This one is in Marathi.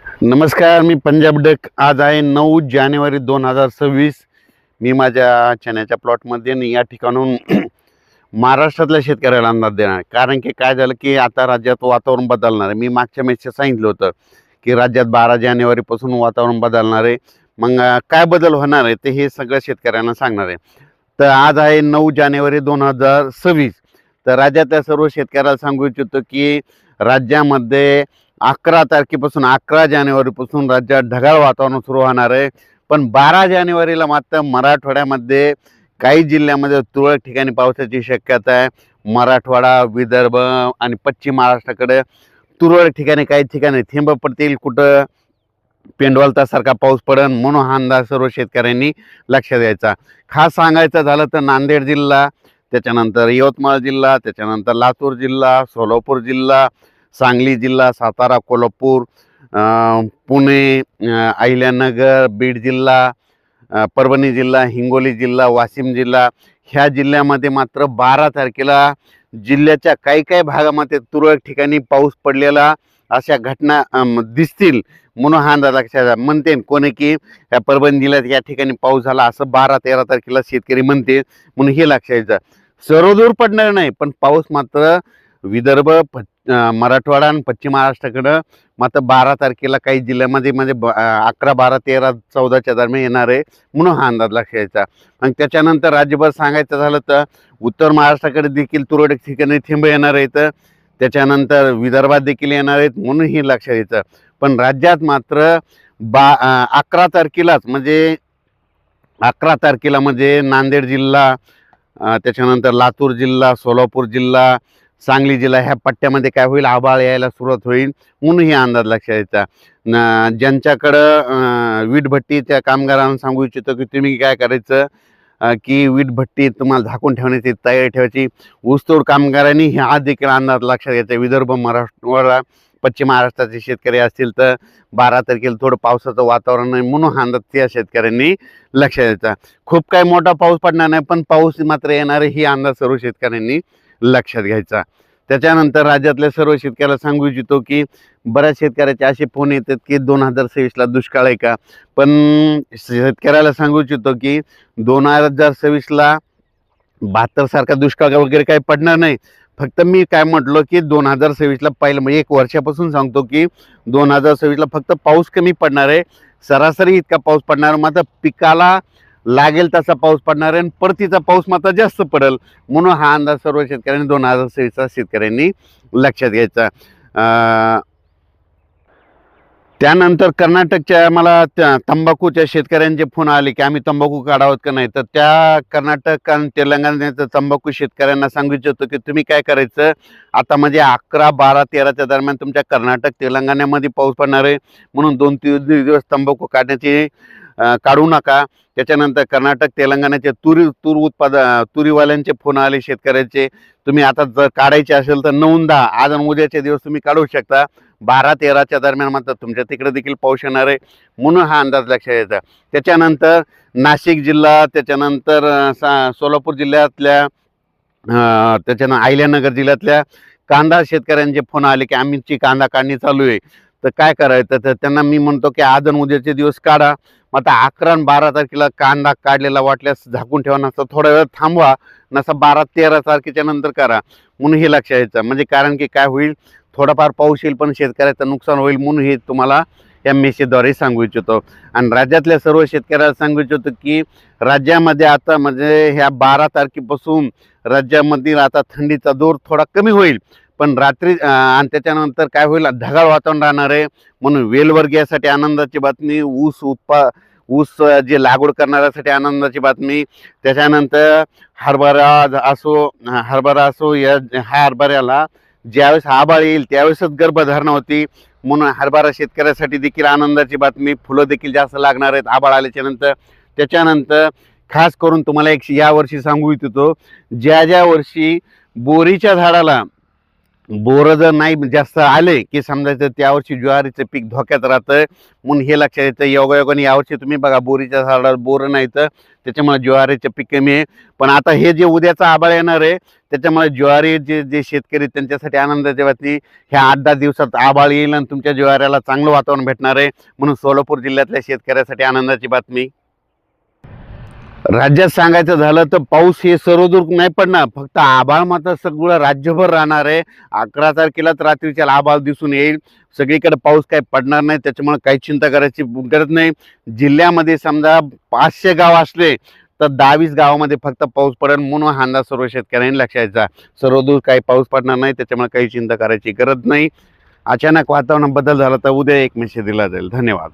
नमस्कार, मी पंजाब डक. आज आहे 9 जानेवारी 2026. मी माझ्या चण्याच्या प्लॉटमध्ये आणि या ठिकाणून महाराष्ट्रातल्या शेतकऱ्याला अंदाज देणार. कारण की काय झालं की आता राज्यात वातावरण बदलणार आहे. मी मागच्या मेसेज सांगितलं होतं की राज्यात 12 जानेवारीपासून वातावरण बदलणार आहे. मग काय बदल होणार आहे ते हे सगळं शेतकऱ्यांना सांगणार आहे. तर आज आहे 9 जानेवारी 2026. तर राज्यातल्या सर्व शेतकऱ्याला सांगू इच्छितो की राज्यामध्ये 11 तारखेपासून 11 जानेवारीपासून राज्यात ढगाळ वातावरण सुरू होणार आहे. पण 12 जानेवारीला मात्र मराठवाड्यामध्ये काही जिल्ह्यामध्ये तुरळक ठिकाणी पावसाची शक्यता आहे. मराठवाडा, विदर्भ आणि पश्चिम महाराष्ट्राकडे तुरळक ठिकाणी काही ठिकाणी थेंब पडतील, कुठं पेंडवालतासारखा पाऊस पडेल. म्हणून हा अंदाज सर्व शेतकऱ्यांनी लक्षात द्यायचा. खास सांगायचं झालं तर नांदेड जिल्हा, त्याच्यानंतर यवतमाळ जिल्हा, त्याच्यानंतर लातूर जिल्हा, सोलापूर जिल्हा, सांगली जिल्हा, सातारा, कोल्हापूर, पुणे, अहिल्यानगर, बीड जिल्हा, परभणी जिल्हा, हिंगोली जिल्हा, वाशिम जिल्हा, ह्या जिल्ह्यामध्ये मात्र 12 तारखेला जिल्ह्याच्या काही काही भागामध्ये तुरळक ठिकाणी पाऊस पडलेला अशा घटना दिसतील. म्हणून हा अंदाज लक्षात म्हणते कोणी की या परभणी जिल्ह्यात या ठिकाणी पाऊस झाला असं 12-13 तारखेला शेतकरी म्हणते. म्हणून हे लक्षात घ्यायचं. सर्वदूर पडणार नाही, पण पाऊस मात्र विदर्भ, मराठवाडा आणि पश्चिम महाराष्ट्राकडं मात्र 12 तारखेला काही जिल्ह्यामध्ये म्हणजे 11, 12, 13, 14च्या दरम्यान येणार आहे. म्हणून हा अंदाज लक्षात घ्यायचा. आणि त्याच्यानंतर राज्यभर सांगायचं झालं तर उत्तर महाराष्ट्राकडे देखील तुरळक ठिकाणी थेंब येणार आहेत. त्याच्यानंतर विदर्भात देखील येणार आहेत. म्हणून हे लक्षात घ्यायचं. पण राज्यात मात्र 11 तारखेलाच म्हणजे 11 तारखेला म्हणजे नांदेड जिल्हा, त्याच्यानंतर लातूर जिल्हा, सोलापूर जिल्हा, सांगली जिल्हा ह्या पट्ट्यामध्ये काय होईल, आभाळ यायला सुरुवात होईल. म्हणून हे अंदाज लक्षात घ्यायचा. ज्यांच्याकडं वीटभट्टी त्या कामगारांना सांगू इच्छितो की तुम्ही काय करायचं की वीटभट्टी तुम्हाला झाकून ठेवण्याची तयारी ठेवायची. ऊसतोड कामगारांनी हे आज देखील अंदाज लक्षात घ्यायचा. विदर्भ, मराठवाडा, पश्चिम महाराष्ट्राचे शेतकरी असतील तर 12 तारखेला थोडं पावसाचं वातावरण आहे. म्हणून हा अंदाज त्या शेतकऱ्यांनी लक्षात द्यायचा. खूप काही मोठा पाऊस पडणार नाही, पण पाऊस मात्र येणार आहे, ही अंदाज सर्व शेतकऱ्यांनी लक्षात घ्यायचा. त्याच्यानंतर राज्यातल्या सर्व शेतकऱ्याला सांगू इच्छितो की बऱ्याच शेतकऱ्याचे असे फोन येतात की 2026ला दुष्काळ आहे का. पण शेतकऱ्याला सांगू इच्छितो की 2026ला 72 सारखा दुष्काळ वगैरे काही पडणार नाही. फक्त मी काय म्हटलो की 2026ला पहिलं म्हणजे 1 वर्षापासून सांगतो की 2026ला फक्त पाऊस कमी पडणार आहे. सरासरी इतका पाऊस पडणार, मात्र पिकाला लागेल तसा पाऊस पडणार आहे आणि परतीचा पाऊस मात्र जास्त पडेल. म्हणून हा अंदाज सर्व शेतकऱ्यांनी 2026चा शेतकऱ्यांनी लक्षात घ्यायचा. त्यानंतर कर्नाटकच्या मला तंबाखूच्या शेतकऱ्यांचे फोन आले की आम्ही तंबाखू काढावत का नाही. तर त्या कर्नाटक आणि तेलंगणाच्या तंबाखू शेतकऱ्यांना सांगू इच्छितो की तुम्ही काय करायचं, आता म्हणजे 11, 12, 13च्या दरम्यान तुमच्या कर्नाटक, तेलंगणामध्ये पाऊस पडणार आहे. म्हणून 2-3 दिवस तंबाखू काढण्याची काढू नका. त्याच्यानंतर कर्नाटक, तेलंगणाचे तुरीवाल्यांचे फोन आले शेतकऱ्याचे, तुम्ही आता जर काढायचे असेल तर 9-10 आज आणि उद्याचे दिवस तुम्ही काढू शकता. 12-13च्या दरम्यान मात्र तुमच्या तिकडे देखील पाऊस येणार आहे. म्हणून हा अंदाज लक्षात घ्यायचा. त्याच्यानंतर नाशिक जिल्हा, त्याच्यानंतर सोलापूर जिल्ह्यातल्या, त्याच्यानं अहिल्यानगर जिल्ह्यातल्या कांदा शेतकऱ्यांचे फोन आले की आमची कांदा काढणी चालू आहे. तर काय करायचं, तर त्यांना मी म्हणतो की आज आणि उद्याचे दिवस काढा. मग आता 11 आणि 12 तारखेला कांदा काढलेला वाटल्यास झाकून ठेवा, नसता थोडा वेळ थांबवा, नसा 12-13 तारखेच्या नंतर करा. म्हणून हे लक्षात घ्यायचं. म्हणजे कारण की काय होईल, थोडाफार पाऊस येईल पण शेतकऱ्याचं नुकसान होईल. म्हणून हे तुम्हाला या मेसेजद्वारे सांगू इच्छितो. आणि राज्यातल्या सर्व शेतकऱ्याला सांगू इच्छितो की राज्यामध्ये आता म्हणजे ह्या 12 तारखेपासून राज्यामधील आता थंडीचा जोर थोडा कमी होईल. पण रात्री आणि त्याच्यानंतर काय होईल, ढगाळ वातावरण राहणार आहे. म्हणून वेलवर्गीयासाठी आनंदाची बातमी, ऊस जे लागवड करणाऱ्यासाठी आनंदाची बातमी. त्याच्यानंतर हरभरा असो या हरभऱ्याला ज्यावेळेस आभाळ येईल त्यावेळेसच गर्भधारणा होती. म्हणून हरभरा शेतकऱ्यासाठी देखील आनंदाची बातमी. फुलं देखील जास्त लागणार आहेत आभाळ आल्याच्या नंतर. त्याच्यानंतर खास करून तुम्हाला एक या वर्षी सांगू इच्छितो, ज्या वर्षी बोरीच्या झाडाला बोरं जर नाही जास्त आले की समजायचं त्यावर्षी ज्वारीचं पीक धोक्यात राहतं. म्हणून हे लक्षात येतं. योगायोगाने यावर्षी तुम्ही बघा बोरीच्या झाडाला बोरं नाही तर त्याच्यामुळे ज्वारीचं पीक कमी आहे. पण आता हे जे उद्याचं आभाळ येणार आहे त्याच्यामुळे ज्वारी जे जे शेतकरी त्यांच्यासाठी आनंदाची बातमी. ह्या 8-10 दिवसात आभाळ येईल आणि तुमच्या ज्वाऱ्याला चांगलं वातावरण भेटणार आहे. म्हणून सोलापूर जिल्ह्यातल्या शेतकऱ्यासाठी आनंदाची बातमी. राज्यात सांगायचं झालं तर पाऊस हे सर्वदूर नाही पडणार, फक्त आभाळ मात्र सगळं राज्यभर राहणार आहे. 11 तारखेलाच रात्रीच्या आभाळ दिसून येईल. सगळीकडे पाऊस काही पडणार नाही, त्याच्यामुळे काही चिंता करायची गरज नाही. जिल्ह्यामध्ये समजा 500 गाव असले तर 10-20 गावामध्ये फक्त पाऊस पडेल. म्हणून हा अंदाज सर्व शेतकऱ्यांनी लक्षात घ्यायचा. सर्वदूर काही पाऊस पडणार नाही, त्याच्यामुळे काही चिंता करायची गरज नाही. अचानक वातावरणात बदल झाला तर उद्या एक मेसेज दिला जाईल. धन्यवाद.